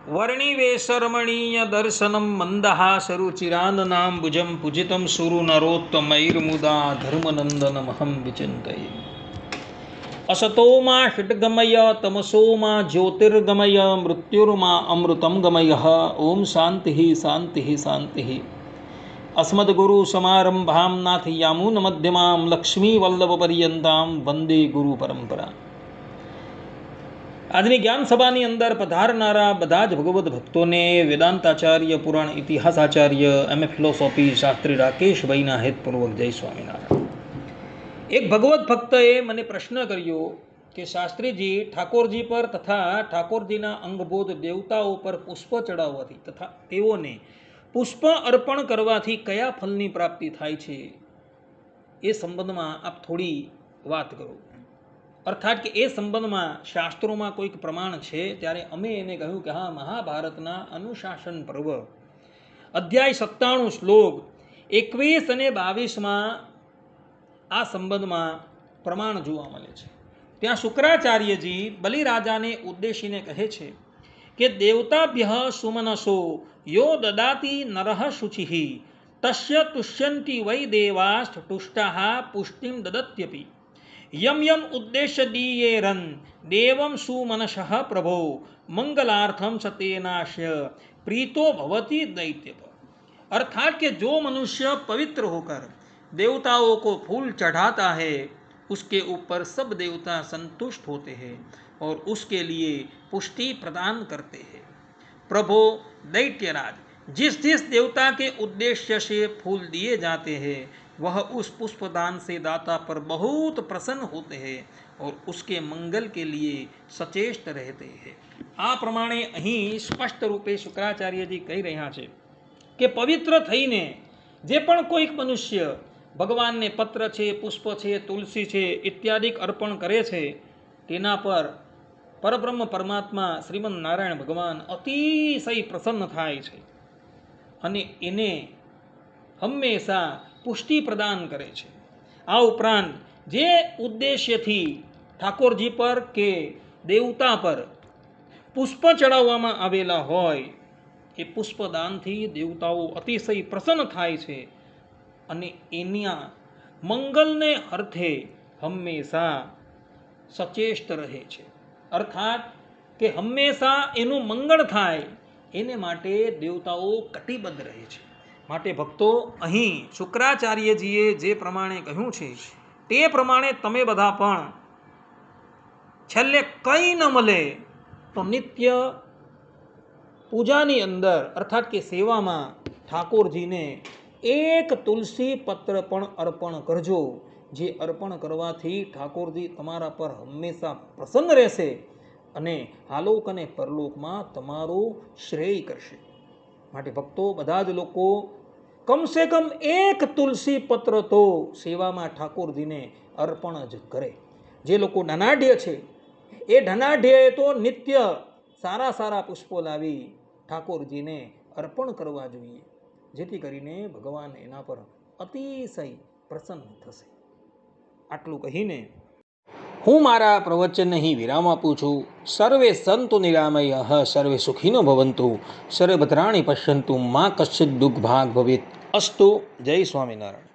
વર્ણિવેશરમણીય દર્શનમ મંદહાસરુચિરાનનામ ભુજમ પૂજિતમ સુરુ નરોત્તમૈર્મુદા ધર્મનંદનમહં વિચિંતયે. અસતોમા ષટ્ગમય તમસોમા જ્યોતિર્ગમય મૃત્યુર્મા અમૃતમ ગમય. ઓમ શાંતિ શાંતિ શાંતિ. અસ્મદ્ગુરુ સમારંભામ નાથયામૂન મધ્યમામ લક્ષ્મી વલ્લભ પર્યંતામ વંદે ગુરુ પરંપરા. આજની જ્ઞાન સભાની અંદર પધારનારા બધા જ ભગવદ્ ભક્તોને વેદાંતાચાર્ય, પુરાણ ઇતિહાસાચાર્ય, એમ.એ. ફિલોસોફી શાસ્ત્રી રાકેશભાઈના હેતપૂર્વક જય સ્વામિનારાયણ. એક ભગવદ્ ભક્તએ મને પ્રશ્ન કર્યો કે શાસ્ત્રીજી, ઠાકોરજી પર તથા ઠાકોરજીના અંગભૂત દેવતાઓ પર પુષ્પ ચડાવવાથી તથા તેઓને પુષ્પ અર્પણ કરવાથી કયા ફલની પ્રાપ્તિ થાય છે, એ સંબંધમાં આપ થોડી વાત કરો. અર્થાત કે એ સંબંધમાં શાસ્ત્રોમાં કોઈક પ્રમાણ છે? ત્યારે અમે એને કહ્યું કે હા, મહાભારતના અનુશાસન પર્વ અધ્યાય 97 શ્લોક 21 અને 22માં આ સંબંધમાં પ્રમાણ જોવા મળે છે. ત્યાં શુક્રાચાર્યજી બલિરાજાને ઉદ્દેશીને કહે છે કે દેવતાભ્ય સુમનસો યો દદાતિ નરઃ શુચિઃ તસ્ય તુષ્યંતિ વૈ દેવાસ્થ તુષ્ટાઃ પુષ્ટિમ દદત્યપિ યમ યમ ઉદ્દેશ્ય દીયેરન દેવમ સુમનસઃ પ્રભો મંગલાર્થમ સતેનાશ્ય प्रीतो भवती दैत्य पर. अर्थात कि जो मनुष्य पवित्र होकर देवताओं को फूल चढ़ाता है उसके ऊपर सब देवता संतुष्ट होते हैं और उसके लिए पुष्टि प्रदान करते हैं. प्रभो दैत्यराज, जिस जिस देवता के उद्देश्य से फूल दिए जाते हैं वह उस पुष्पदान से दाता पर बहुत प्रसन्न होते हैं और उसके मंगल के लिए सचेष्ट रहते हैं. આ પ્રમાણે અહીં સ્પષ્ટ રૂપે શુક્રાચાર્યજી કહી રહ્યા છે કે પવિત્ર થઈને જે પણ કોઈક મનુષ્ય ભગવાનને પત્ર છે, પુષ્પ છે, તુલસી છે ઇત્યાદિક અર્પણ કરે છે, તેના પર પરબ્રહ્મ પરમાત્મા શ્રીમદ નારાયણ ભગવાન અતિશય પ્રસન્ન થાય છે અને એને હંમેશા પુષ્ટિ પ્રદાન કરે છે. આ ઉપરાંત જે ઉદ્દેશ્યથી ઠાકોરજી પર કે દેવતા પર પુષ્પ ચડાવવામાં આવેલા હોય એ પુષ્પદાનથી દેવતાઓ અતિશય પ્રસન્ન થાય છે અને એના મંગલને અર્થે હંમેશા સચેષ્ટ રહે છે. અર્થાત કે હંમેશા એનું મંગળ થાય એને માટે દેવતાઓ કટિબદ્ધ રહે છે. માટે ભક્તો, અહીં શુક્રાચાર્યજીએ જે પ્રમાણે કહ્યું છે તે પ્રમાણે તમે બધા પણ છેલ્લે કંઈ ન મળે તો નિત્ય પૂજાની અંદર અર્થાત કે સેવામાં ઠાકોરજીને એક તુલસી પત્ર પણ અર્પણ કરજો. જે અર્પણ કરવાથી ઠાકોરજી તમારા પર હંમેશા પ્રસન્ન રહેશે અને આલોક અને પરલોકમાં તમારો શ્રેય કરશે. માટે ભક્તો, બધા જ લોકો કમસે કમ એક તુલસી પત્ર તો સેવામાં ઠાકોરજીને અર્પણ જ કરે. જે લોકો ધનાઢ્ય છે એ ધનાઢ્યએ તો નિત્ય સારા સારા પુષ્પો લાવી ઠાકોરજીને અર્પણ કરવા જોઈએ, જેથી કરીને ભગવાન એના પર અતિશય પ્રસન્ન થશે. આટલું કહીને હું મારા પ્રવચન અહીં વિરામ આપું છું. સર્વે સંતુ નિરામયઃ, સર્વે સુખીનો ભવંતુ, સર્વે ભદ્રાણિ પશ્યન્તુ, મા કશ્ચિદ દુઃખ ભાગ ભવેત. અસ્તુ. જય સ્વામિનારાયણ.